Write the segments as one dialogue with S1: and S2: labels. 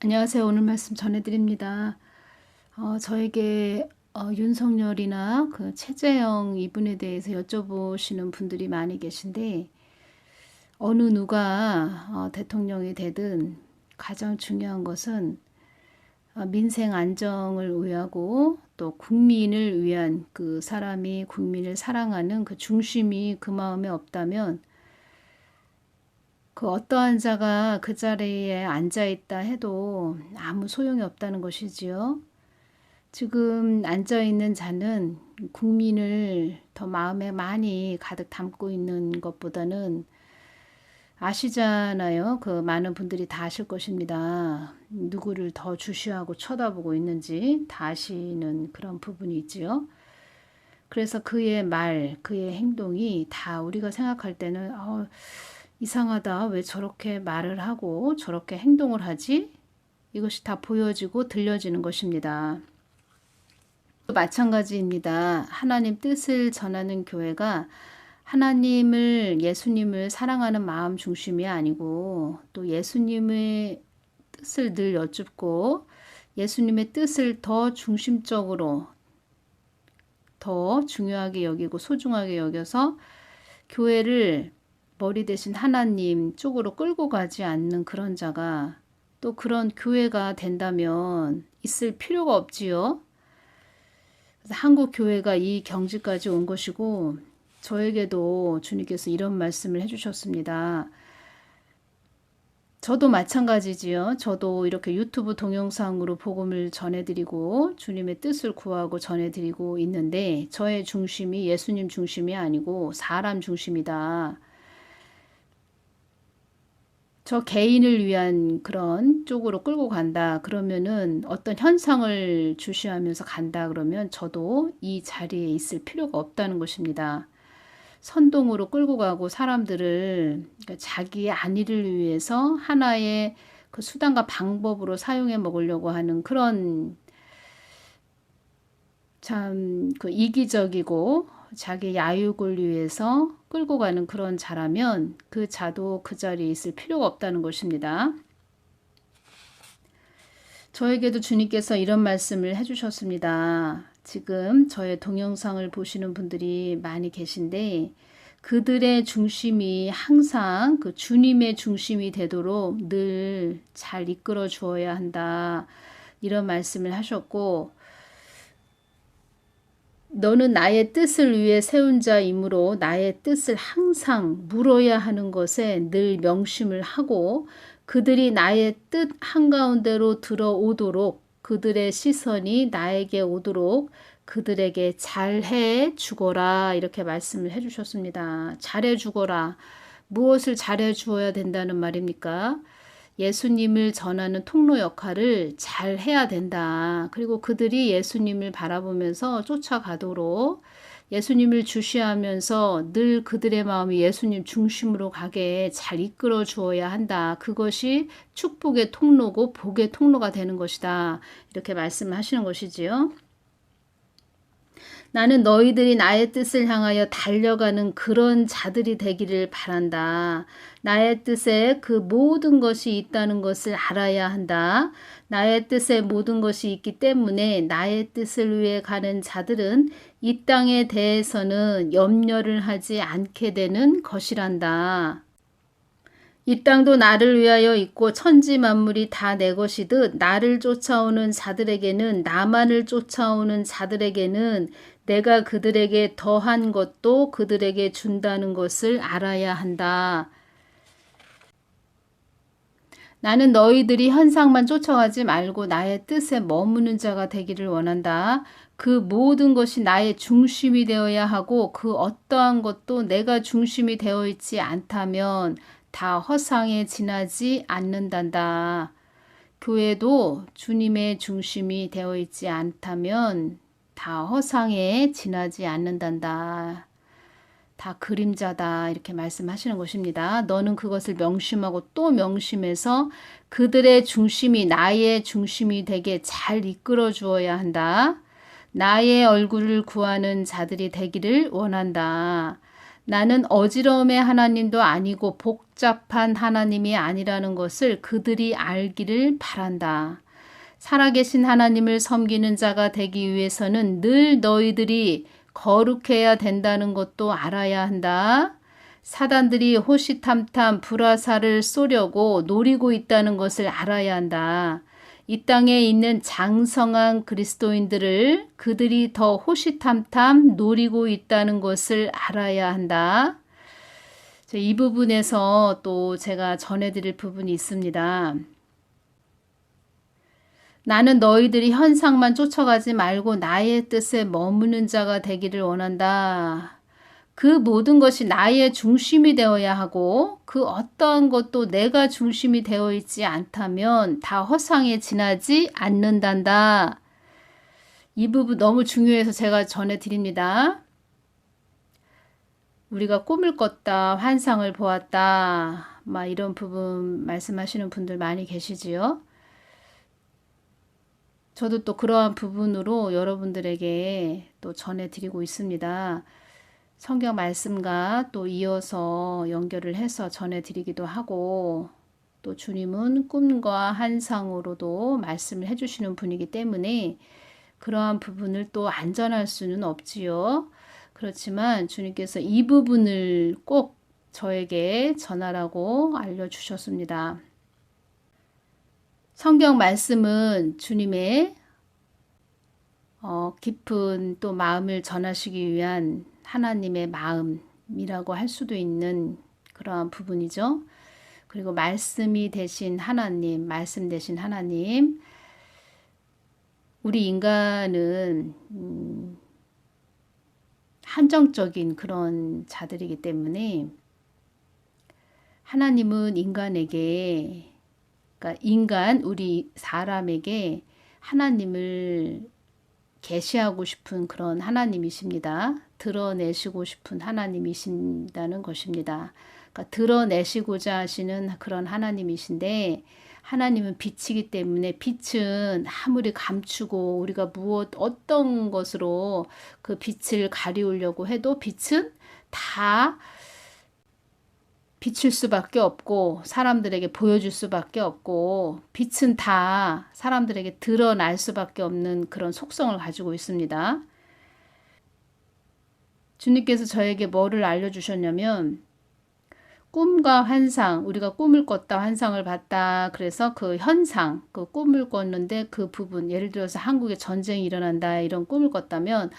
S1: 안녕하세요. 오늘 말씀 전해드립니다. 저에게 윤석열이나 그 최재형 이분에 대해서 여쭤보시는 분들이 많이 계신데, 어느 누가 대통령이 되든 가장 중요한 것은 민생 안정을 위하고 또 국민을 위한, 그 사람이 국민을 사랑하는 그 중심이 그 마음에 없다면 그 어떠한 자가 그 자리에 앉아 있다 해도 아무 소용이 없다는 것이지요. 지금 앉아 있는 자는 국민을 더 마음에 많이 가득 담고 있는 것보다는, 아시잖아요. 그 많은 분들이 다 아실 것입니다. 누구를 더 주시하고 쳐다보고 있는지 다 아시는 그런 부분이 있지요. 그래서 그의 말, 그의 행동이 다 우리가 생각할 때는 이상하다. 왜 저렇게 말을 하고 저렇게 행동을 하지? 이것이 다 보여지고 들려지는 것입니다. 마찬가지입니다. 하나님 뜻을 전하는 교회가 하나님을, 예수님을 사랑하는 마음 중심이 아니고, 또 예수님의 뜻을 늘 여쭙고 예수님의 뜻을 더 중심적으로, 더 중요하게 여기고 소중하게 여겨서 교회를 머리 대신 하나님 쪽으로 끌고 가지 않는 그런 자가 또 그런 교회가 된다면 있을 필요가 없지요. 그래서 한국 교회가 이 경지까지 온 것이고, 저에게도 주님께서 이런 말씀을 해주셨습니다. 저도 마찬가지지요. 저도 이렇게 유튜브 동영상으로 복음을 전해드리고 주님의 뜻을 구하고 전해드리고 있는데, 저의 중심이 예수님 중심이 아니고 사람 중심이다. 저 개인을 위한 그런 쪽으로 끌고 간다. 그러면은 어떤 현상을 주시하면서 간다. 그러면 저도 이 자리에 있을 필요가 없다는 것입니다. 선동으로 끌고 가고 사람들을, 그러니까 자기의 안위를 위해서 하나의 그 수단과 방법으로 사용해 먹으려고 하는 그런 참 그 이기적이고 자기 야육을 위해서 끌고 가는 그런 자라면 그 자도 그 자리에 있을 필요가 없다는 것입니다. 저에게도 주님께서 이런 말씀을 해주셨습니다. 지금 저의 동영상을 보시는 분들이 많이 계신데, 그들의 중심이 항상 그 주님의 중심이 되도록 늘 잘 이끌어 주어야 한다. 이런 말씀을 하셨고, 너는 나의 뜻을 위해 세운 자이므로 나의 뜻을 항상 물어야 하는 것에 늘 명심을 하고, 그들이 나의 뜻 한가운데로 들어오도록, 그들의 시선이 나에게 오도록 그들에게 잘해 주거라. 이렇게 말씀을 해주셨습니다. 잘해 주거라. 무엇을 잘해 주어야 된다는 말입니까? 예수님을 전하는 통로 역할을 잘 해야 된다. 그리고 그들이 예수님을 바라보면서 쫓아가도록 예수님을 주시하면서 늘 그들의 마음이 예수님 중심으로 가게 잘 이끌어 주어야 한다. 그것이 축복의 통로고 복의 통로가 되는 것이다. 이렇게 말씀하시는 것이지요. 나는 너희들이 나의 뜻을 향하여 달려가는 그런 자들이 되기를 바란다. 나의 뜻에 그 모든 것이 있다는 것을 알아야 한다. 나의 뜻에 모든 것이 있기 때문에 나의 뜻을 위해 가는 자들은 이 땅에 대해서는 염려를 하지 않게 되는 것이란다. 이 땅도 나를 위하여 있고 천지 만물이 다 내 것이듯 나를 쫓아오는 자들에게는, 나만을 쫓아오는 자들에게는 내가 그들에게 더한 것도 그들에게 준다는 것을 알아야 한다. 나는 너희들이 현상만 쫓아가지 말고 나의 뜻에 머무는 자가 되기를 원한다. 그 모든 것이 나의 중심이 되어야 하고, 그 어떠한 것도 내가 중심이 되어 있지 않다면 다 허상에 지나지 않는단다. 교회도 주님의 중심이 되어 있지 않다면 다 허상에 지나지 않는단다. 다 그림자다. 이렇게 말씀하시는 것입니다. 너는 그것을 명심하고 또 명심해서 그들의 중심이 나의 중심이 되게 잘 이끌어 주어야 한다. 나의 얼굴을 구하는 자들이 되기를 원한다. 나는 어지러움의 하나님도 아니고 복잡한 하나님이 아니라는 것을 그들이 알기를 바란다. 살아계신 하나님을 섬기는 자가 되기 위해서는 늘 너희들이 거룩해야 된다는 것도 알아야 한다. 사단들이 호시탐탐 불화살을 쏘려고 노리고 있다는 것을 알아야 한다. 이 땅에 있는 장성한 그리스도인들을 그들이 더 호시탐탐 노리고 있다는 것을 알아야 한다. 이 부분에서 또 제가 전해드릴 부분이 있습니다. 나는 너희들이 현상만 쫓아가지 말고 나의 뜻에 머무는 자가 되기를 원한다. 그 모든 것이 나의 중심이 되어야 하고 그 어떠한 것도 내가 중심이 되어 있지 않다면 다 허상에 지나지 않는단다. 이 부분 너무 중요해서 제가 전해드립니다. 우리가 꿈을 꿨다, 환상을 보았다, 막 이런 부분 말씀하시는 분들 많이 계시지요. 저도 또 그러한 부분으로 여러분들에게 또 전해드리고 있습니다. 성경 말씀과 또 이어서 연결을 해서 전해드리기도 하고 또 주님은 꿈과 환상으로도 말씀을 해주시는 분이기 때문에 그러한 부분을 또 안전할 수는 없지요. 그렇지만 주님께서 이 부분을 꼭 저에게 전하라고 알려주셨습니다. 성경 말씀은 주님의 깊은 또 마음을 전하시기 위한 하나님의 마음이라고 할 수도 있는 그러한 부분이죠. 그리고 말씀이 되신 하나님, 말씀 되신 하나님. 우리 인간은 한정적인 그런 자들이기 때문에 하나님은 인간에게, 그러니까 인간, 우리 사람에게 하나님을 계시하고 싶은 그런 하나님이십니다. 드러내시고 싶은 하나님이신다는 것입니다. 그러니까 드러내시고자 하시는 그런 하나님이신데 하나님은 빛이기 때문에 빛은 아무리 감추고 우리가 어떤 것으로 그 빛을 가리우려고 해도 빛은 다 비칠 수밖에 없고 사람들에게 보여줄 수밖에 없고 빛은 다 사람들에게 드러날 수밖에 없는 그런 속성을 가지고 있습니다. 주님께서 저에게 뭐를 알려주셨냐면 꿈과 환상, 우리가 꿈을 꿨다, 환상을 봤다. 그래서 그 현상, 그 꿈을 꿨는데 그 부분, 예를 들어서 한국에 전쟁이 일어난다 이런 꿈을 꿨다면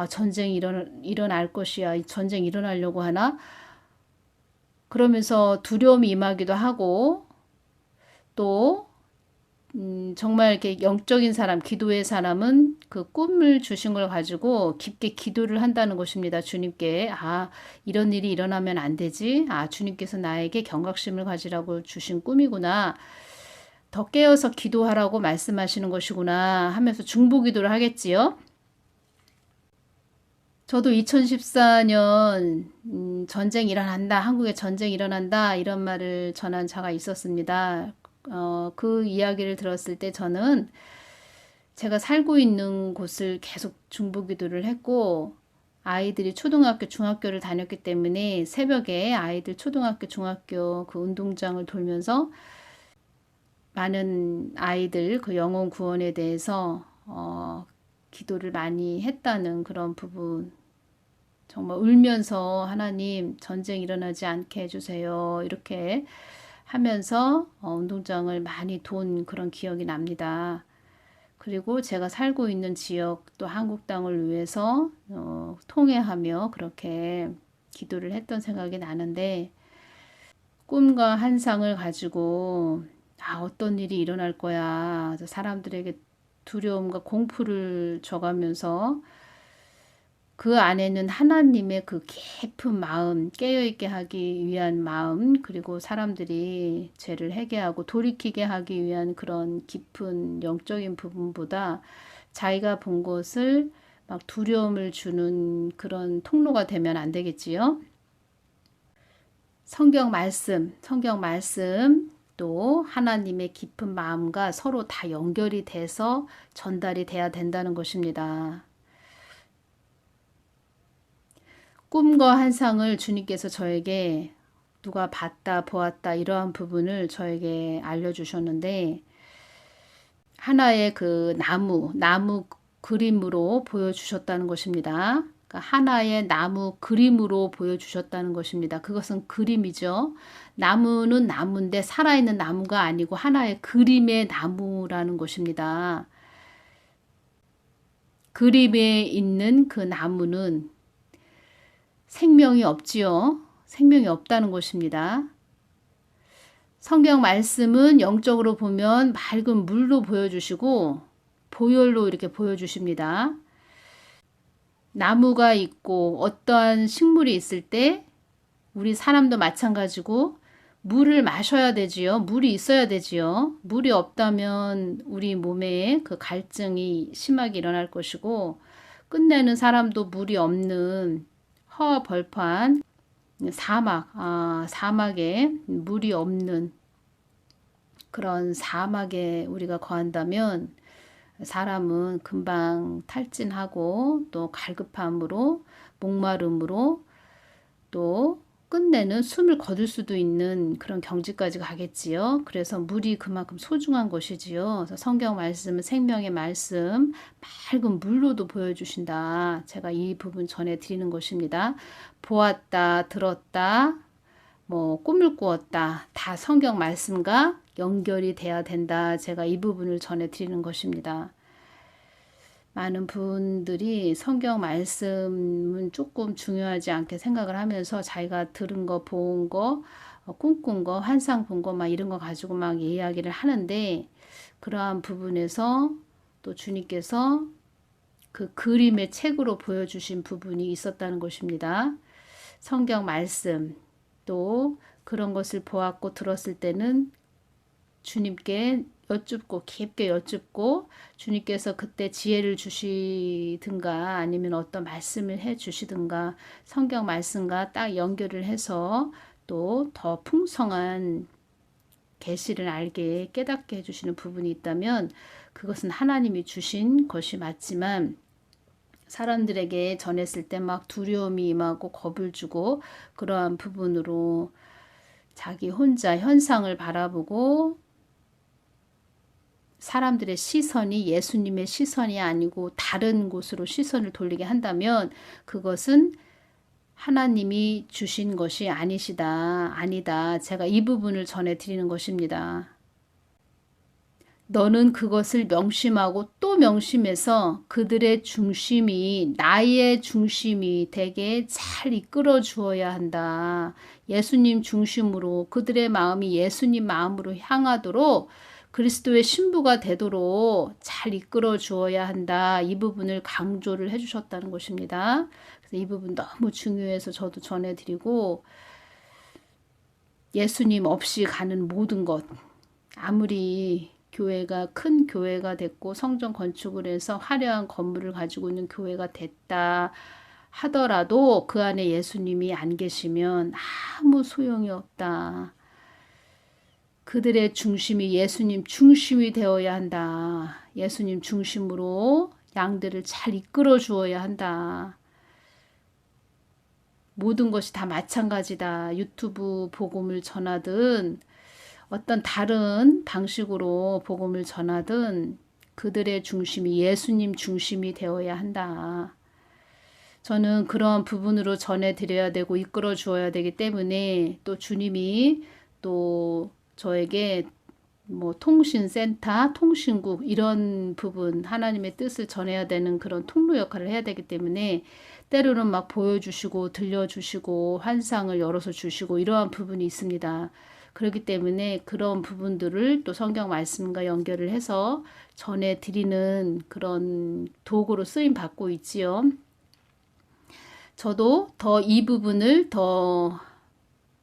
S1: 전쟁이 일어날 것이야. 이 전쟁이 일어나려고 하나? 그러면서 두려움이 임하기도 하고 또 정말 이렇게 영적인 사람, 기도의 사람은 그 꿈을 주신 걸 가지고 깊게 기도를 한다는 것입니다. 주님께 이런 일이 일어나면 안 되지. 주님께서 나에게 경각심을 가지라고 주신 꿈이구나. 더 깨어서 기도하라고 말씀하시는 것이구나 하면서 중보기도를 하겠지요. 저도 2014년 전쟁이 일어난다, 한국에 전쟁이 일어난다 이런 말을 전한 자가 있었습니다. 그 이야기를 들었을 때 저는 제가 살고 있는 곳을 계속 중보기도를 했고 아이들이 초등학교, 중학교를 다녔기 때문에 새벽에 아이들 초등학교, 중학교 그 운동장을 돌면서 많은 아이들 그 영혼 구원에 대해서 기도를 많이 했다는 그런 부분, 정말 울면서 하나님 전쟁 일어나지 않게 해주세요 이렇게 하면서 운동장을 많이 돈 그런 기억이 납니다. 그리고 제가 살고 있는 지역 또 한국 땅을 위해서 통회하며 그렇게 기도를 했던 생각이 나는데 꿈과 환상을 가지고 어떤 일이 일어날 거야. 사람들에게 두려움과 공포를 줘가면서 그 안에는 하나님의 그 깊은 마음, 깨어있게 하기 위한 마음, 그리고 사람들이 죄를 회개하고 돌이키게 하기 위한 그런 깊은 영적인 부분보다 자기가 본 것을 막 두려움을 주는 그런 통로가 되면 안 되겠지요. 성경 말씀 또 하나님의 깊은 마음과 서로 다 연결이 돼서 전달이 돼야 된다는 것입니다. 꿈과 환상을 주님께서 저에게 누가 봤다, 보았다 이러한 부분을 저에게 알려주셨는데 하나의 그 나무 그림으로 보여주셨다는 것입니다. 그러니까 하나의 나무 그림으로 보여주셨다는 것입니다. 그것은 그림이죠. 나무는 나무인데 살아있는 나무가 아니고 하나의 그림의 나무라는 것입니다. 그림에 있는 그 나무는 생명이 없지요. 생명이 없다는 것입니다. 성경 말씀은 영적으로 보면 맑은 물로 보여주시고 보혈로 이렇게 보여주십니다. 나무가 있고 어떠한 식물이 있을 때 우리 사람도 마찬가지고 물을 마셔야 되지요. 물이 있어야 되지요. 물이 없다면 우리 몸에 그 갈증이 심하게 일어날 것이고 끝내는 사람도 물이 없는 허벌판 사막에 물이 없는 그런 사막에 우리가 거한다면 사람은 금방 탈진하고 또 갈급함으로 목마름으로 또 끝내는 숨을 거둘 수도 있는 그런 경지까지 가겠지요. 그래서 물이 그만큼 소중한 것이지요. 그래서 성경 말씀은 생명의 말씀 맑은 물로도 보여주신다. 제가 이 부분 전해드리는 것입니다. 보았다, 들었다, 꿈을 꾸었다. 다 성경 말씀과 연결이 돼야 된다. 제가 이 부분을 전해드리는 것입니다. 많은 분들이 성경 말씀은 조금 중요하지 않게 생각을 하면서 자기가 들은 거, 본 거, 꿈꾼 거, 환상 본 거 막 이런 거 가지고 막 이야기를 하는데 그러한 부분에서 또 주님께서 그 그림의 책으로 보여주신 부분이 있었다는 것입니다. 성경 말씀 또 그런 것을 보았고 들었을 때는 주님께 여쭙고 깊게 여쭙고 주님께서 그때 지혜를 주시든가 아니면 어떤 말씀을 해 주시든가 성경 말씀과 딱 연결을 해서 또 더 풍성한 계시를 알게 깨닫게 해주시는 부분이 있다면 그것은 하나님이 주신 것이 맞지만 사람들에게 전했을 때 막 두려움이 임하고 겁을 주고 그러한 부분으로 자기 혼자 현상을 바라보고 사람들의 시선이 예수님의 시선이 아니고 다른 곳으로 시선을 돌리게 한다면 그것은 하나님이 주신 것이 아니다. 제가 이 부분을 전해드리는 것입니다. 너는 그것을 명심하고 또 명심해서 그들의 중심이 나의 중심이 되게 잘 이끌어 주어야 한다. 예수님 중심으로 그들의 마음이 예수님 마음으로 향하도록 그리스도의 신부가 되도록 잘 이끌어 주어야 한다. 이 부분을 강조를 해주셨다는 것입니다. 그래서 이 부분 너무 중요해서 저도 전해드리고 예수님 없이 가는 모든 것 아무리 교회가 큰 교회가 됐고 성전 건축을 해서 화려한 건물을 가지고 있는 교회가 됐다 하더라도 그 안에 예수님이 안 계시면 아무 소용이 없다. 그들의 중심이 예수님 중심이 되어야 한다. 예수님 중심으로 양들을 잘 이끌어 주어야 한다. 모든 것이 다 마찬가지다. 유튜브 복음을 전하든 어떤 다른 방식으로 복음을 전하든 그들의 중심이 예수님 중심이 되어야 한다. 저는 그런 부분으로 전해드려야 되고 이끌어 주어야 되기 때문에 또 주님이 또 저에게 통신센터, 통신국 이런 부분 하나님의 뜻을 전해야 되는 그런 통로 역할을 해야 되기 때문에 때로는 막 보여주시고 들려주시고 환상을 열어서 주시고 이러한 부분이 있습니다. 그렇기 때문에 그런 부분들을 또 성경 말씀과 연결을 해서 전해드리는 그런 도구로 쓰임 받고 있지요. 저도 더 이 부분을 더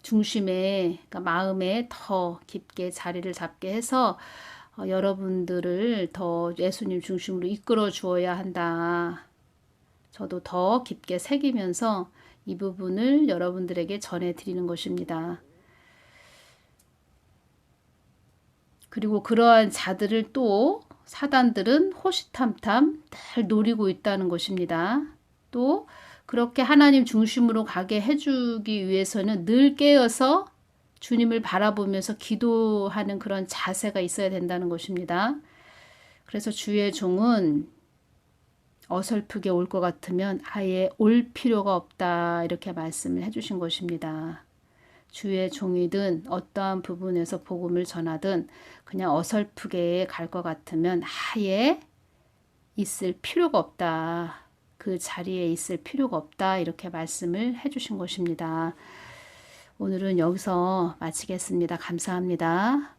S1: 중심에 그러니까 마음에 더 깊게 자리를 잡게 해서 여러분들을 더 예수님 중심으로 이끌어 주어야 한다. 저도 더 깊게 새기면서 이 부분을 여러분들에게 전해드리는 것입니다. 그리고 그러한 자들을 또 사단들은 호시탐탐 늘 노리고 있다는 것입니다. 또 그렇게 하나님 중심으로 가게 해주기 위해서는 늘 깨어서 주님을 바라보면서 기도하는 그런 자세가 있어야 된다는 것입니다. 그래서 주의 종은 어설프게 올 것 같으면 아예 올 필요가 없다 이렇게 말씀을 해주신 것입니다. 주의 종이든 어떠한 부분에서 복음을 전하든 그냥 어설프게 갈 것 같으면 아예 있을 필요가 없다. 그 자리에 있을 필요가 없다. 이렇게 말씀을 해주신 것입니다. 오늘은 여기서 마치겠습니다. 감사합니다.